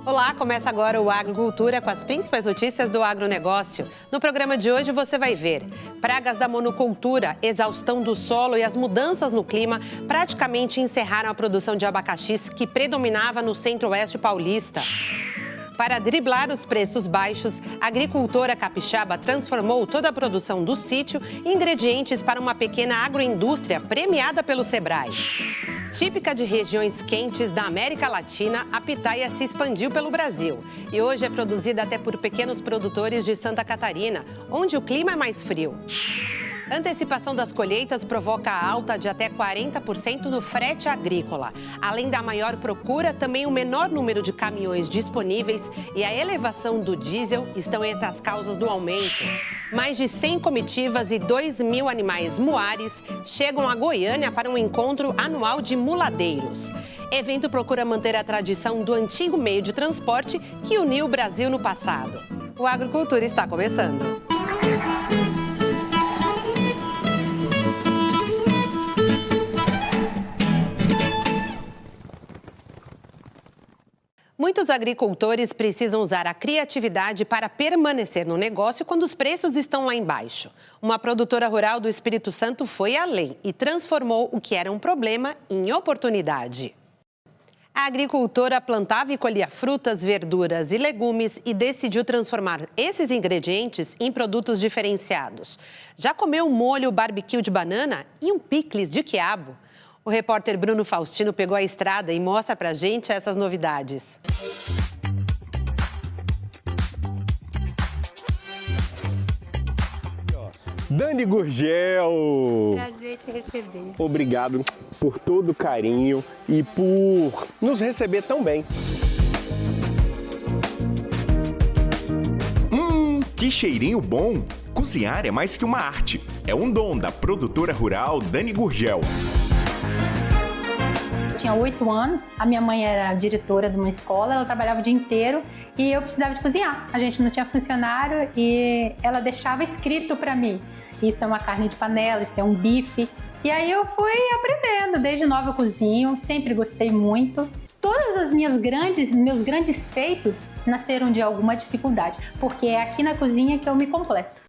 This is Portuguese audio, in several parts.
Olá, começa agora o Agricultura com as principais notícias do agronegócio. No programa de hoje você vai ver pragas da monocultura, exaustão do solo e as mudanças no clima praticamente encerraram a produção de abacaxis que predominava no centro-oeste paulista. Para driblar os preços baixos, a agricultora capixaba transformou toda a produção do sítio em ingredientes para uma pequena agroindústria premiada pelo Sebrae. Típica de regiões quentes da América Latina, a pitaia se expandiu pelo Brasil e hoje é produzida até por pequenos produtores de Santa Catarina, onde o clima é mais frio. A antecipação das colheitas provoca a alta de até 40% no frete agrícola. Além da maior procura, também o menor número de caminhões disponíveis e a elevação do diesel estão entre as causas do aumento. Mais de 100 comitivas e 2.000 animais muares chegam a Goiânia para um encontro anual de muladeiros. Evento procura manter a tradição do antigo meio de transporte que uniu o Brasil no passado. O Agricultura está começando. Muitos agricultores precisam usar a criatividade para permanecer no negócio quando os preços estão lá embaixo. Uma produtora rural do Espírito Santo foi além e transformou o que era um problema em oportunidade. A agricultora plantava e colhia frutas, verduras e legumes e decidiu transformar esses ingredientes em produtos diferenciados. Já comeu um molho barbecue de banana e um picles de quiabo? O repórter Bruno Faustino pegou a estrada e mostra pra gente essas novidades. Dani Gurgel! Prazer te receber. Obrigado por todo o carinho e por nos receber tão bem. Que cheirinho bom! Cozinhar é mais que uma arte. É um dom da produtora rural Dani Gurgel. Eu tinha 8 anos, a minha mãe era diretora de uma escola, ela trabalhava o dia inteiro e eu precisava de cozinhar. A gente não tinha funcionário e ela deixava escrito para mim. Isso é uma carne de panela, isso é um bife. E aí eu fui aprendendo, desde nova eu cozinho, sempre gostei muito. Todas as meus grandes feitos nasceram de alguma dificuldade, porque é aqui na cozinha que eu me completo.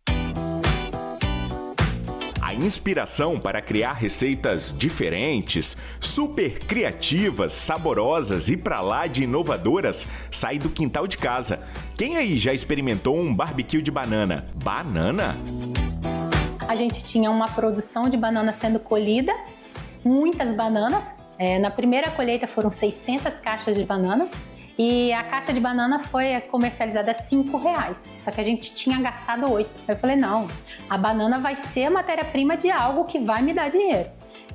A inspiração para criar receitas diferentes, super criativas, saborosas e pra lá de inovadoras sai do quintal de casa. Quem aí já experimentou um barbecue de banana? Banana? A gente tinha uma produção de banana sendo colhida, muitas bananas. Na primeira colheita foram 600 caixas de banana. E a caixa de banana foi comercializada a R$5, só que a gente tinha gastado 8. Eu falei, não, a banana vai ser a matéria-prima de algo que vai me dar dinheiro.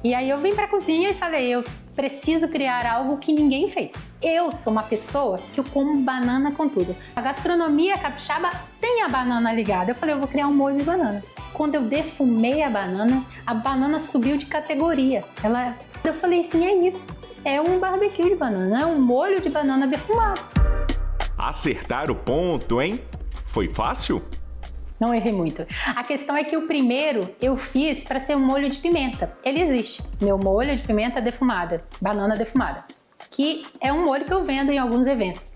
E aí eu vim pra cozinha e falei, eu preciso criar algo que ninguém fez. Eu sou uma pessoa que eu como banana com tudo. A gastronomia capixaba tem a banana ligada. Eu falei, eu vou criar um molho de banana. Quando eu defumei a banana subiu de categoria. Eu falei assim, é isso. É um barbecue de banana, é um molho de banana defumado. Acertar o ponto, hein? Foi fácil? Não errei muito. A questão é que o primeiro eu fiz para ser um molho de pimenta. Ele existe. Meu molho de pimenta defumada, banana defumada, que é um molho que eu vendo em alguns eventos.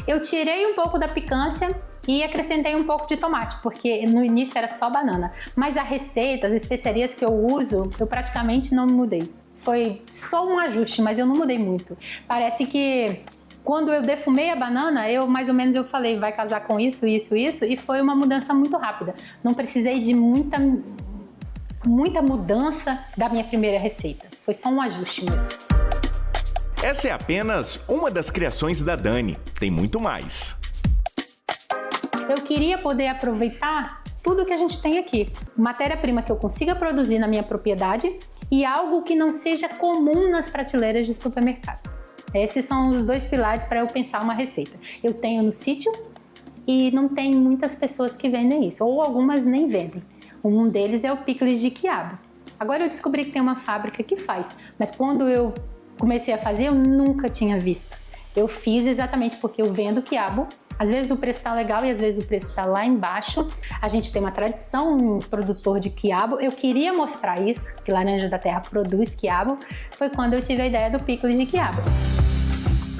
Eu tirei um pouco da picância e acrescentei um pouco de tomate, porque no início era só banana. Mas a receita, as especiarias que eu uso, eu praticamente não mudei. Foi só um ajuste, mas eu não mudei muito. Parece que quando eu defumei a banana, eu falei, vai casar com isso, isso, isso, e foi uma mudança muito rápida. Não precisei de muita mudança da minha primeira receita. Foi só um ajuste mesmo. Essa é apenas uma das criações da Dani. Tem muito mais. Eu queria poder aproveitar tudo que a gente tem aqui. Matéria-prima que eu consiga produzir na minha propriedade e algo que não seja comum nas prateleiras de supermercado. Esses são os dois pilares para eu pensar uma receita. Eu tenho no sítio e não tem muitas pessoas que vendem isso, ou algumas nem vendem. Um deles é o picles de quiabo. Agora eu descobri que tem uma fábrica que faz, mas quando eu comecei a fazer, eu nunca tinha visto. Eu fiz exatamente porque eu vendo quiabo. Às vezes o preço está legal e às vezes o preço está lá embaixo. A gente tem uma tradição, um produtor de quiabo. Eu queria mostrar isso, que Laranja da Terra produz quiabo. Foi quando eu tive a ideia do picles de quiabo.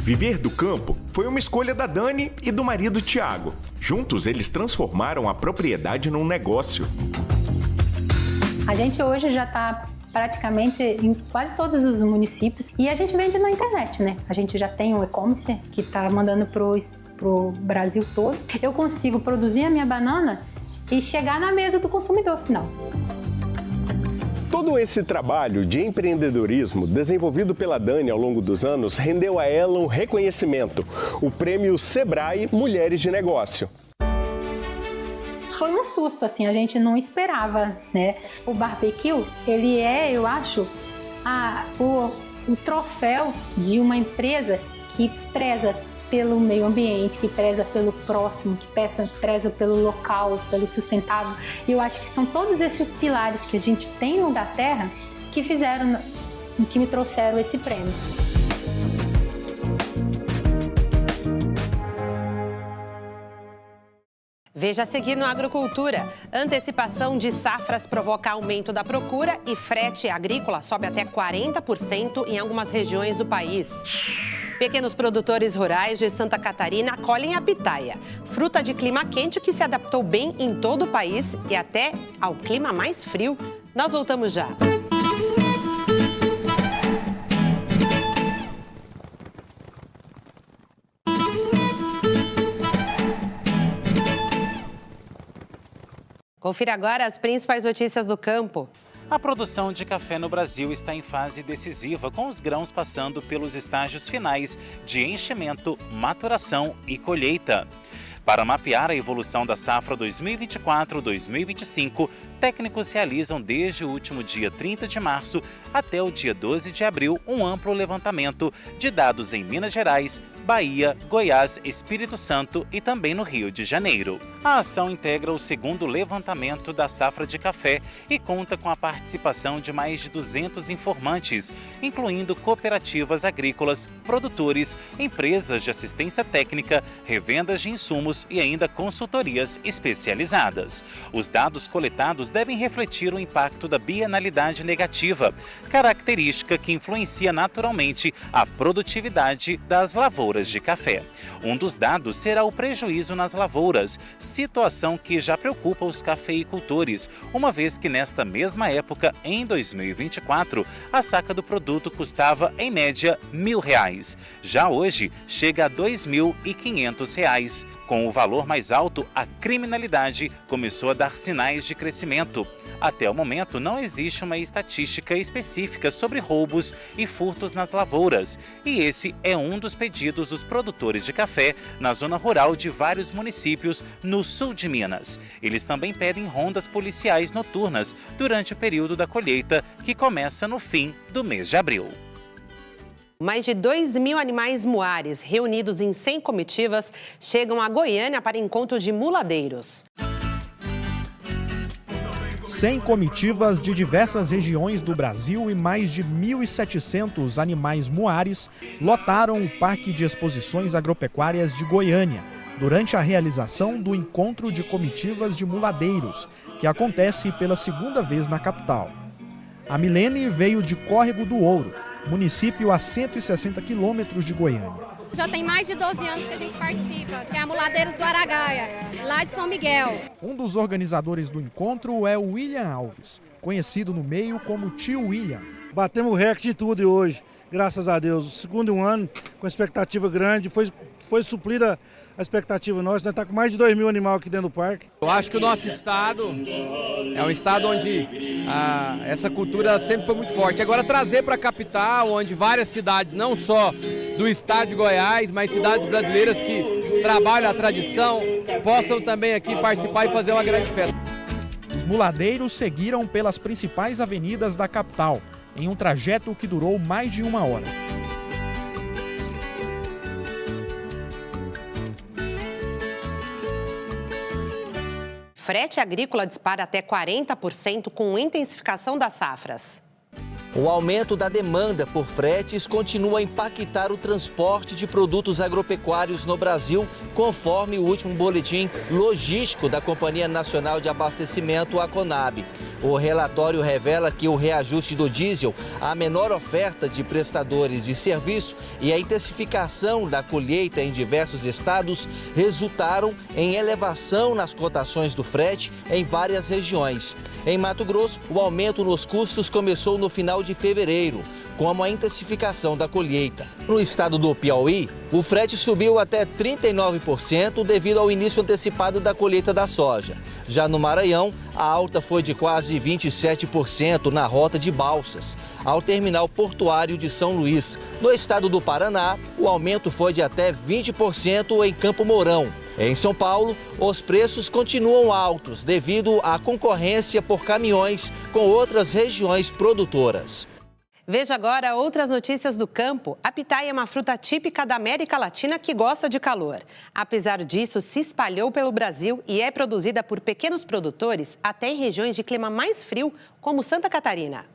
Viver do campo foi uma escolha da Dani e do marido Tiago. Juntos, eles transformaram a propriedade num negócio. A gente hoje já está praticamente em quase todos os municípios e a gente vende na internet, né? A gente já tem um e-commerce que está mandando pro Brasil todo. Eu consigo produzir a minha banana e chegar na mesa do consumidor final. Todo esse trabalho de empreendedorismo desenvolvido pela Dani ao longo dos anos rendeu a ela um reconhecimento, o Prêmio Sebrae Mulheres de Negócio. Foi um susto, assim, a gente não esperava, né? O barbecue, ele é, eu acho, o troféu de uma empresa que preza pelo meio ambiente, que preza pelo próximo, que preza pelo local, pelo sustentável. E eu acho que são todos esses pilares que a gente tem no Da Terra que me trouxeram esse prêmio. Veja a seguir no Agrocultura. Antecipação de safras provoca aumento da procura e frete agrícola sobe até 40% em algumas regiões do país. Pequenos produtores rurais de Santa Catarina colhem a pitaia, fruta de clima quente que se adaptou bem em todo o país e até ao clima mais frio. Nós voltamos já. Confira agora as principais notícias do campo. A produção de café no Brasil está em fase decisiva, com os grãos passando pelos estágios finais de enchimento, maturação e colheita. Para mapear a evolução da safra 2024-2025, técnicos realizam desde o último dia 30 de março até o dia 12 de abril um amplo levantamento de dados em Minas Gerais, Bahia, Goiás, Espírito Santo e também no Rio de Janeiro. A ação integra o segundo levantamento da safra de café e conta com a participação de mais de 200 informantes, incluindo cooperativas agrícolas, produtores, empresas de assistência técnica, revendas de insumos e ainda consultorias especializadas. Os dados coletados devem refletir o impacto da bienalidade negativa, característica que influencia naturalmente a produtividade das lavouras de café. Um dos dados será o prejuízo nas lavouras, situação que já preocupa os cafeicultores, uma vez que nesta mesma época, em 2024, a saca do produto custava, em média, R$1.000. Já hoje, chega a R$2.500. Com o valor mais alto, a criminalidade começou a dar sinais de crescimento. Até o momento, não existe uma estatística específica sobre roubos e furtos nas lavouras, e esse é um dos pedidos dos produtores de café na zona rural de vários municípios no sul de Minas. Eles também pedem rondas policiais noturnas durante o período da colheita, que começa no fim do mês de abril. Mais de 2.000 animais muares, reunidos em 100 comitivas, chegam a Goiânia para encontro de muladeiros. 100 comitivas de diversas regiões do Brasil e mais de 1.700 animais muares lotaram o Parque de Exposições Agropecuárias de Goiânia, durante a realização do Encontro de Comitivas de Muladeiros, que acontece pela segunda vez na capital. A Milene veio de Córrego do Ouro, município a 160 quilômetros de Goiânia. Já tem mais de 12 anos que a gente participa, que é a Muladeiros do Aragaia, lá de São Miguel. Um dos organizadores do encontro é o William Alves, conhecido no meio como Tio William. Batemos o recorde em tudo hoje, graças a Deus. O segundo ano, com expectativa grande, foi suprida a expectativa nossa. Nós estamos com mais de 2.000 animais aqui dentro do parque. Eu acho que o nosso estado é um estado onde essa cultura sempre foi muito forte. Agora trazer para a capital, onde várias cidades, não só do estado de Goiás, mas cidades brasileiras que trabalham a tradição, possam também aqui participar e fazer uma grande festa. Os muladeiros seguiram pelas principais avenidas da capital, em um trajeto que durou mais de 1 hora. Frete agrícola dispara até 40% com intensificação das safras. O aumento da demanda por fretes continua a impactar o transporte de produtos agropecuários no Brasil, conforme o último boletim logístico da Companhia Nacional de Abastecimento, a Conab. O relatório revela que o reajuste do diesel, a menor oferta de prestadores de serviço e a intensificação da colheita em diversos estados resultaram em elevação nas cotações do frete em várias regiões. Em Mato Grosso, o aumento nos custos começou no final de fevereiro, como a intensificação da colheita. No estado do Piauí, o frete subiu até 39% devido ao início antecipado da colheita da soja. Já no Maranhão, a alta foi de quase 27% na rota de Balsas, ao terminal portuário de São Luís. No estado do Paraná, o aumento foi de até 20% em Campo Mourão. Em São Paulo, os preços continuam altos devido à concorrência por caminhões com outras regiões produtoras. Veja agora outras notícias do campo. A pitaia é uma fruta típica da América Latina que gosta de calor. Apesar disso, se espalhou pelo Brasil e é produzida por pequenos produtores até em regiões de clima mais frio, como Santa Catarina.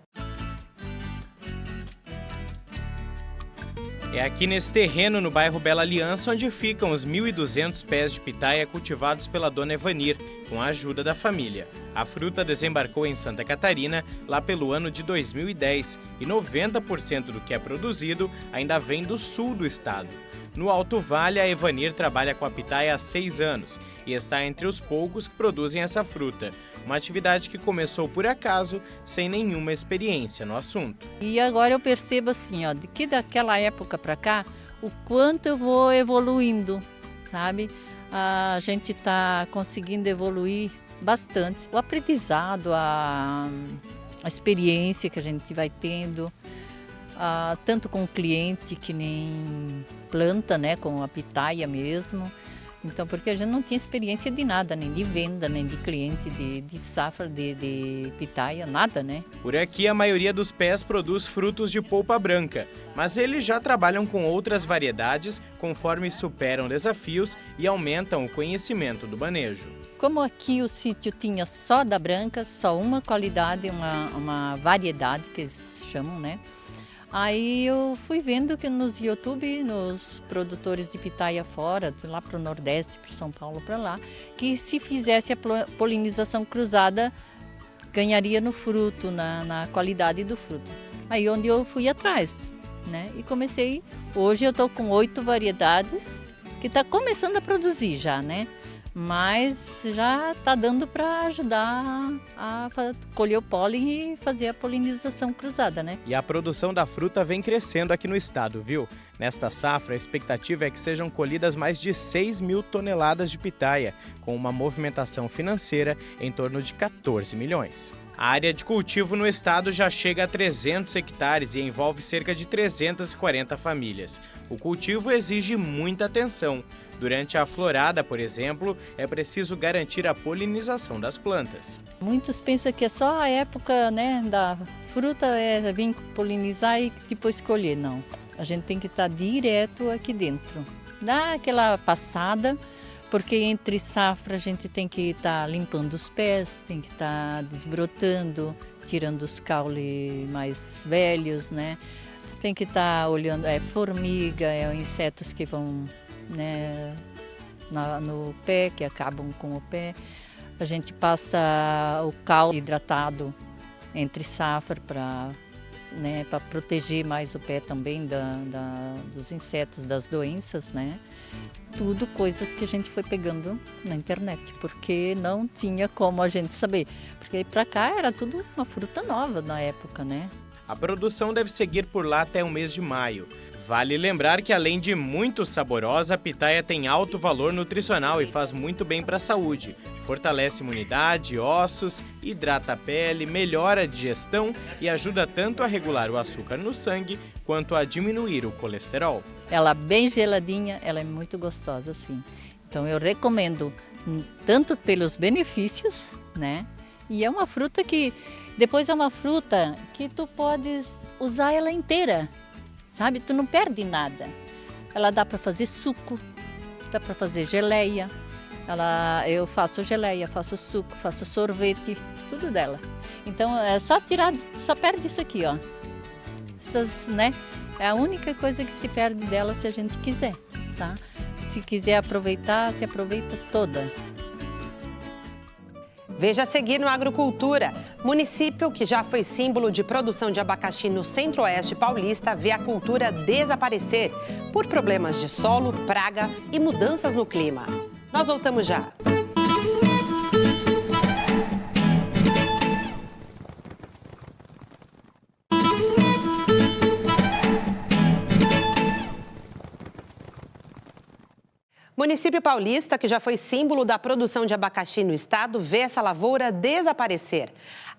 É aqui nesse terreno, no bairro Bela Aliança, onde ficam os 1.200 pés de pitaia cultivados pela dona Evanir, com a ajuda da família. A fruta desembarcou em Santa Catarina lá pelo ano de 2010 e 90% do que é produzido ainda vem do sul do estado. No Alto Vale, a Evanir trabalha com a pitaia há 6 anos e está entre os poucos que produzem essa fruta. Uma atividade que começou por acaso, sem nenhuma experiência no assunto. E agora eu percebo assim, ó, de que daquela época para cá, o quanto eu vou evoluindo, sabe? A gente está conseguindo evoluir bastante. O aprendizado, a experiência que a gente vai tendo, tanto com o cliente que nem planta, né, com a pitaia mesmo. Então, porque a gente não tinha experiência de nada, nem de venda, nem de cliente, de safra, de pitaia, nada, né? Por aqui, a maioria dos pés produz frutos de polpa branca, mas eles já trabalham com outras variedades conforme superam desafios e aumentam o conhecimento do manejo. Como aqui o sítio tinha só da branca, só uma qualidade, uma variedade que eles chamam, né? Aí eu fui vendo que nos YouTube, nos produtores de pitaia fora, lá para o Nordeste, para São Paulo, para lá, que se fizesse a polinização cruzada, ganharia no fruto, na qualidade do fruto. Aí onde eu fui atrás, né? E comecei, hoje eu estou com 8 variedades, que está começando a produzir já, né? Mas já está dando para ajudar a colher o pólen e fazer a polinização cruzada, né? E a produção da fruta vem crescendo aqui no estado, viu? Nesta safra, a expectativa é que sejam colhidas mais de 6.000 toneladas de pitaia, com uma movimentação financeira em torno de 14 milhões. A área de cultivo no estado já chega a 300 hectares e envolve cerca de 340 famílias. O cultivo exige muita atenção. Durante a florada, por exemplo, é preciso garantir a polinização das plantas. Muitos pensam que é só a época, né, da fruta, vir polinizar e depois colher. Não, a gente tem que estar direto aqui dentro. Dá aquela passada, porque entre safra a gente tem que estar limpando os pés, tem que estar desbrotando, tirando os caules mais velhos, né? Tem que estar olhando, formiga, insetos que vão, né, no pé, que acabam com o pé. A gente passa o caule hidratado entre safra para proteger mais o pé também dos insetos, das doenças, né? Tudo coisas que a gente foi pegando na internet, porque não tinha como a gente saber. Porque para cá era tudo uma fruta nova na época, né? A produção deve seguir por lá até o mês de maio. Vale lembrar que, além de muito saborosa, a pitaia tem alto valor nutricional e faz muito bem para a saúde. Fortalece imunidade, ossos, hidrata a pele, melhora a digestão e ajuda tanto a regular o açúcar no sangue quanto a diminuir o colesterol. Ela bem geladinha, ela é muito gostosa, sim. Então eu recomendo, tanto pelos benefícios, né? E é uma fruta que, depois é uma fruta que tu podes usar ela inteira. Sabe, tu não perde nada. Ela dá para fazer suco, dá para fazer geleia. Eu faço geleia, faço suco, faço sorvete, tudo dela. Então é só tirar, só perde isso aqui, ó. Essas, né? É a única coisa que se perde dela se a gente quiser, tá? Se quiser aproveitar, se aproveita toda. Veja a seguir no Agricultura. Município que já foi símbolo de produção de abacaxi no centro-oeste paulista vê a cultura desaparecer por problemas de solo, praga e mudanças no clima. Nós voltamos já. Município paulista, que já foi símbolo da produção de abacaxi no estado, vê essa lavoura desaparecer.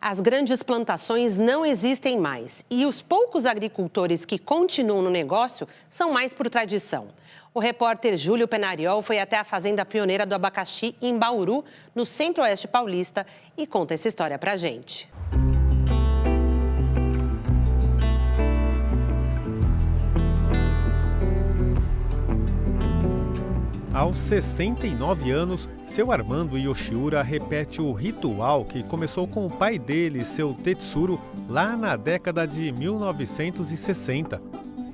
As grandes plantações não existem mais e os poucos agricultores que continuam no negócio são mais por tradição. O repórter Júlio Penariol foi até a fazenda pioneira do abacaxi em Bauru, no centro-oeste paulista, e conta essa história pra gente. Aos 69 anos, seu Armando Yoshiura repete o ritual que começou com o pai dele, seu Tetsuro, lá na década de 1960.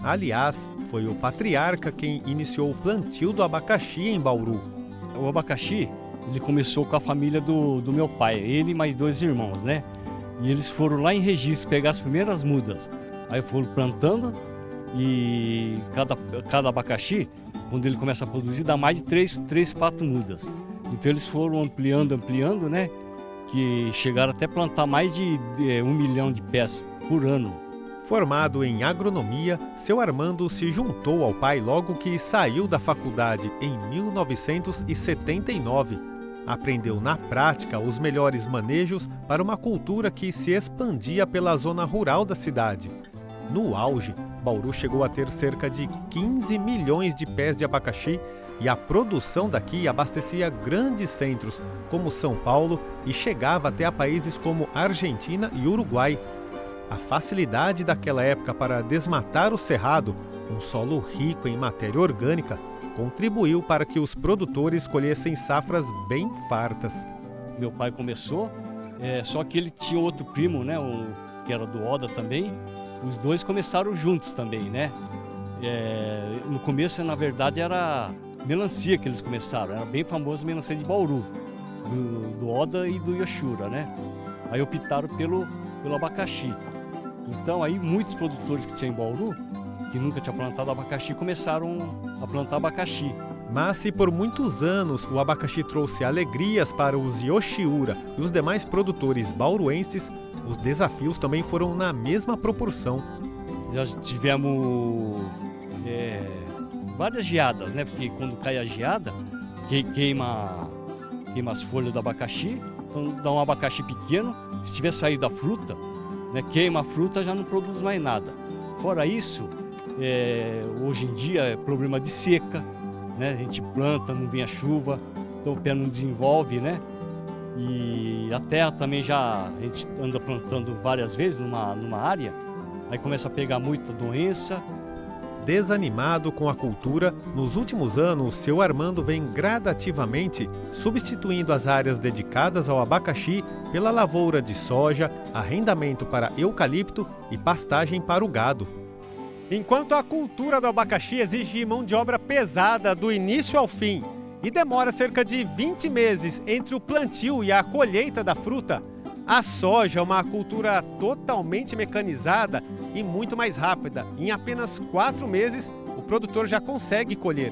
Aliás, foi o patriarca quem iniciou o plantio do abacaxi em Bauru. O abacaxi, ele começou com a família do meu pai, ele e mais 2 irmãos, né? E eles foram lá em Registro pegar as primeiras mudas. Aí foram plantando e cada abacaxi, quando ele começa a produzir, dá mais de 4 mudas. Então eles foram ampliando, né? Que chegaram até plantar mais de 1 milhão de pés por ano. Formado em agronomia, seu Armando se juntou ao pai logo que saiu da faculdade em 1979. Aprendeu na prática os melhores manejos para uma cultura que se expandia pela zona rural da cidade. No auge, Bauru chegou a ter cerca de 15 milhões de pés de abacaxi e a produção daqui abastecia grandes centros, como São Paulo, e chegava até a países como Argentina e Uruguai. A facilidade daquela época para desmatar o cerrado, um solo rico em matéria orgânica, contribuiu para que os produtores colhessem safras bem fartas. Meu pai começou, só que ele tinha outro primo, né, que era do Oda também. Os dois começaram juntos também, né? No começo, na verdade, era melancia que eles começaram. Era bem famoso a melancia de Bauru, do Oda e do Yoshiura, né? Aí optaram pelo abacaxi. Então, aí muitos produtores que tinham em Bauru, que nunca tinham plantado abacaxi, começaram a plantar abacaxi. Mas se por muitos anos o abacaxi trouxe alegrias para os Yoshiura e os demais produtores bauruenses, os desafios também foram na mesma proporção. Já tivemos várias geadas, né? Porque quando cai a geada, queima as folhas do abacaxi, então dá um abacaxi pequeno. Se tiver saído a fruta, né, queima a fruta, já não produz mais nada. Fora isso, hoje em dia é problema de seca, né? A gente planta, não vem a chuva, então o pé não desenvolve, né? E a terra também a gente anda plantando várias vezes numa área, aí começa a pegar muita doença. Desanimado com a cultura, nos últimos anos, seu Armando vem gradativamente substituindo as áreas dedicadas ao abacaxi pela lavoura de soja, arrendamento para eucalipto e pastagem para o gado. Enquanto a cultura do abacaxi exige mão de obra pesada do início ao fim e demora cerca de 20 meses entre o plantio e a colheita da fruta, a soja é uma cultura totalmente mecanizada e muito mais rápida. Em apenas 4 meses, o produtor já consegue colher.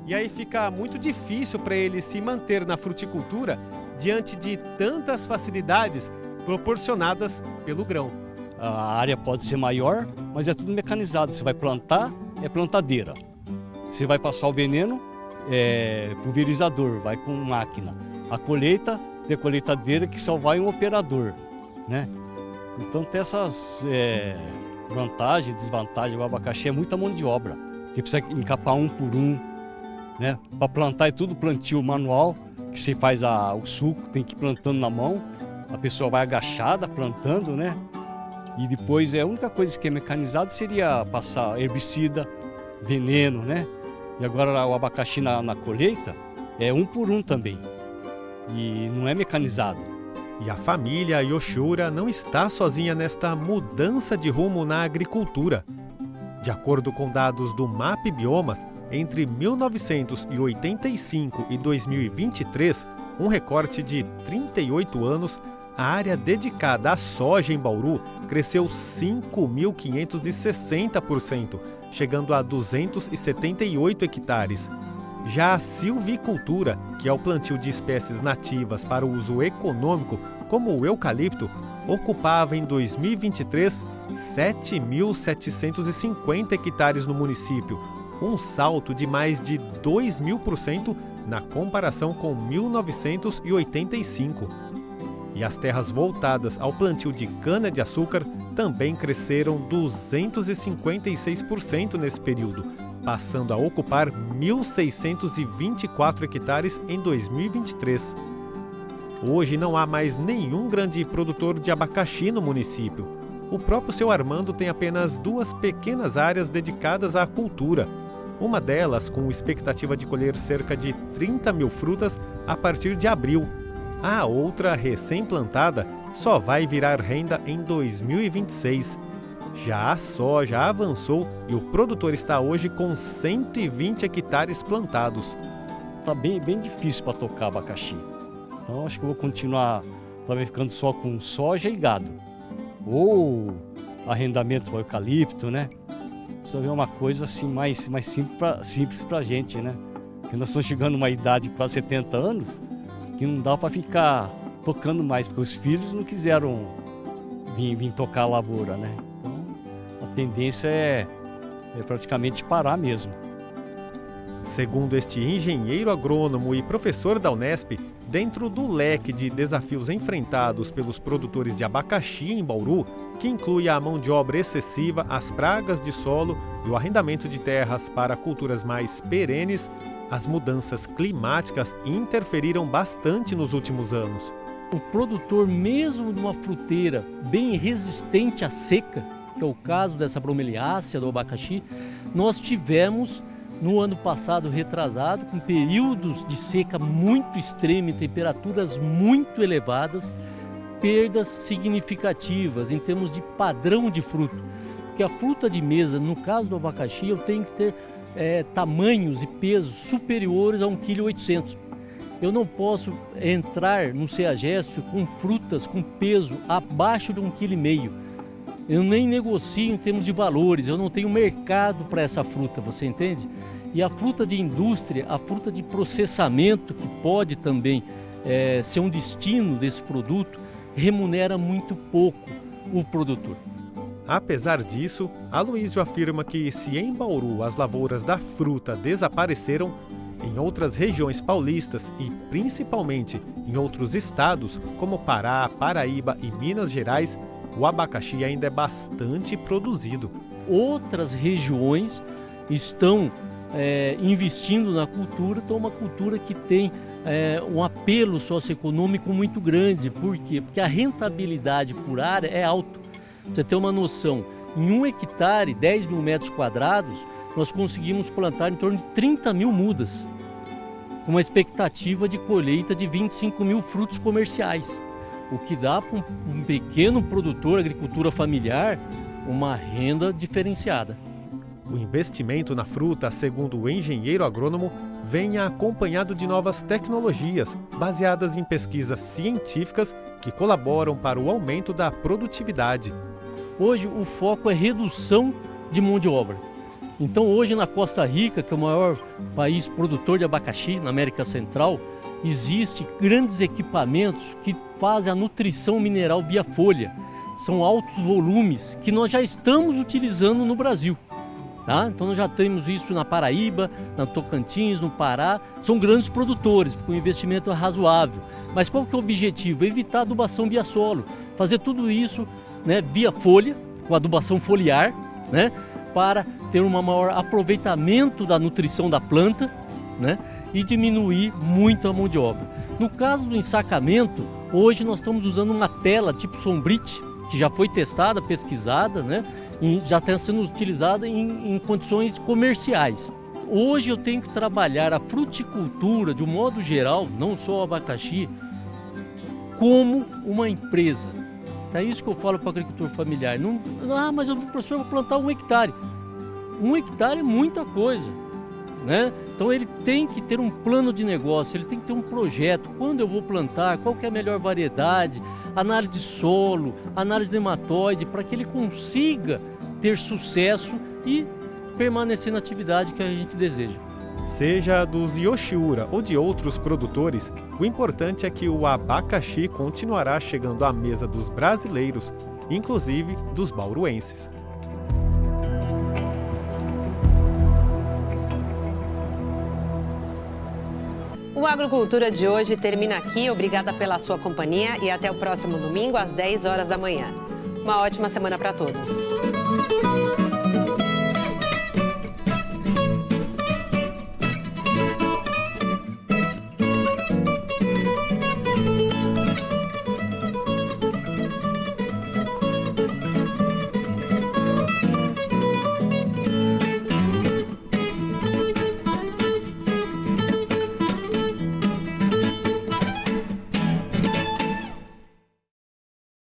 E aí fica muito difícil para ele se manter na fruticultura diante de tantas facilidades proporcionadas pelo grão. A área pode ser maior, mas é tudo mecanizado. Você vai plantar, é plantadeira. Você vai passar o veneno, é pulverizador, vai com máquina. A colheita, tem colheitadeira que só vai um operador, né? Então tem essas vantagens, desvantagens. O abacaxi é muita mão de obra, que precisa encapar um por um, né? Para plantar é tudo plantio manual, que você faz o suco, tem que ir plantando na mão. A pessoa vai agachada plantando, né? E depois a única coisa que é mecanizado seria passar herbicida, veneno, né? E agora o abacaxi na colheita é um por um também. E não é mecanizado. E a família Yoshiura não está sozinha nesta mudança de rumo na agricultura. De acordo com dados do MAP Biomas, entre 1985 e 2023, um recorte de 38 anos, a área dedicada à soja em Bauru cresceu 5.560%, chegando a 278 hectares. Já a silvicultura, que é o plantio de espécies nativas para o uso econômico, como o eucalipto, ocupava em 2023 7.750 hectares no município, um salto de mais de 2.000% na comparação com 1985. E as terras voltadas ao plantio de cana-de-açúcar também cresceram 256% nesse período, passando a ocupar 1.624 hectares em 2023. Hoje não há mais nenhum grande produtor de abacaxi no município. O próprio seu Armando tem apenas 2 pequenas áreas dedicadas à cultura. Uma delas com expectativa de colher cerca de 30 mil frutas a partir de abril. A outra, recém-plantada, só vai virar renda em 2026. Já a soja avançou e o produtor está hoje com 120 hectares plantados. Está bem difícil para tocar abacaxi. Então acho que eu vou continuar ficando só com soja e gado. Ou arrendamento para eucalipto, né? Precisa ver uma coisa assim mais simples para a gente, né? Porque nós estamos chegando a uma idade de quase 70 anos que não dá para ficar tocando mais, porque os filhos não quiseram vir tocar a lavoura, né? Então a tendência é praticamente parar mesmo. Segundo este engenheiro agrônomo e professor da Unesp, dentro do leque de desafios enfrentados pelos produtores de abacaxi em Bauru, que inclui a mão de obra excessiva, as pragas de solo e o arrendamento de terras para culturas mais perenes, as mudanças climáticas interferiram bastante nos últimos anos. O produtor, mesmo de uma fruteira bem resistente à seca, que é o caso dessa bromeliácea do abacaxi, nós tivemos no ano passado retrasado, com períodos de seca muito extrema e temperaturas muito elevadas, perdas significativas em termos de padrão de fruto. Porque a fruta de mesa, no caso do abacaxi, eu tenho que ter tamanhos e pesos superiores a 1,8 kg. Eu não posso entrar no CEAGESP com frutas com peso abaixo de 1,5 kg. Eu nem negocio em termos de valores, eu não tenho mercado para essa fruta, você entende? E a fruta de indústria, a fruta de processamento, que pode também ser um destino desse produto, remunera muito pouco o produtor. Apesar disso, Aloísio afirma que se em Bauru as lavouras da fruta desapareceram, em outras regiões paulistas e principalmente em outros estados, como Pará, Paraíba e Minas Gerais, o abacaxi ainda é bastante produzido. Outras regiões estão investindo na cultura, então uma cultura que tem um apelo socioeconômico muito grande. Por quê? Porque a rentabilidade por área é alta. Pra você ter uma noção, em 1 hectare, 10 mil metros quadrados, nós conseguimos plantar em torno de 30 mil mudas, com uma expectativa de colheita de 25 mil frutos comerciais, o que dá para um pequeno produtor, agricultura familiar, uma renda diferenciada. O investimento na fruta, segundo o engenheiro agrônomo, vem acompanhado de novas tecnologias, baseadas em pesquisas científicas que colaboram para o aumento da produtividade. Hoje o foco é redução de mão de obra. Então hoje na Costa Rica, que é o maior país produtor de abacaxi na América Central, existem grandes equipamentos que fazem a nutrição mineral via folha. São altos volumes que nós já estamos utilizando no Brasil. Tá? Então nós já temos isso na Paraíba, na Tocantins, no Pará. São grandes produtores, porque o investimento é razoável. Mas qual que é o objetivo? Evitar adubação via solo. Fazer tudo isso, né, via folha, com adubação foliar, né, para ter um maior aproveitamento da nutrição da planta, né, e diminuir muito a mão de obra. No caso do ensacamento, hoje nós estamos usando uma tela tipo Sombrite, que já foi testada, pesquisada, né, e já está sendo utilizada em condições comerciais. Hoje eu tenho que trabalhar a fruticultura, de um modo geral, não só o abacaxi, como uma empresa. É isso que eu falo para o agricultor familiar. Não, mas professor, eu vou plantar 1 hectare. 1 hectare é muita coisa. né? Então ele tem que ter um plano de negócio, ele tem que ter um projeto. Quando eu vou plantar, qual que é a melhor variedade, análise de solo, análise de nematóide, para que ele consiga ter sucesso e permanecer na atividade que a gente deseja. Seja dos Yoshiura ou de outros produtores, o importante é que o abacaxi continuará chegando à mesa dos brasileiros, inclusive dos bauruenses. O Agrocultura de hoje termina aqui. Obrigada pela sua companhia e até o próximo domingo às 10 horas da manhã. Uma ótima semana para todos.